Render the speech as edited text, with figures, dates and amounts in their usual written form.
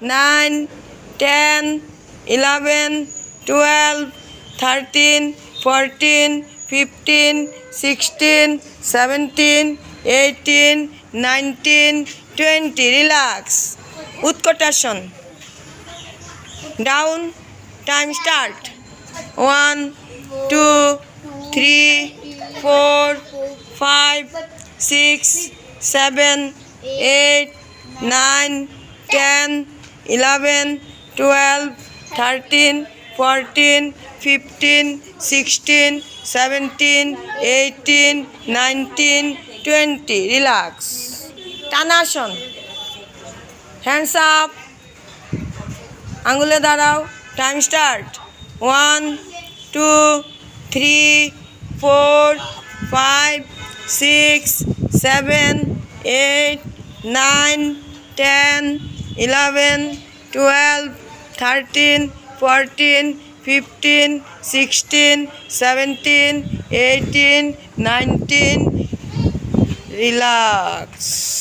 9, 10, 11, 12, 13, 14, 15, 16, 17, 18, 19, 20. Relax. Utkotashan. Down. Time start. 1, 2, 3, 4, 5, 6, 7, 8, 9, 10, 11, 12, 13, 14, 15, 16, 17, 18, 19, 20. Relax. Tanashan. Hands up. আঙ্গুলে দাঁড়াও। Time start. 1, 2, 3, 4, 5, 6, 7, 8, 9, 10, 11, 12, 13, 14, 15, 16, 17, 18, 19. Relax.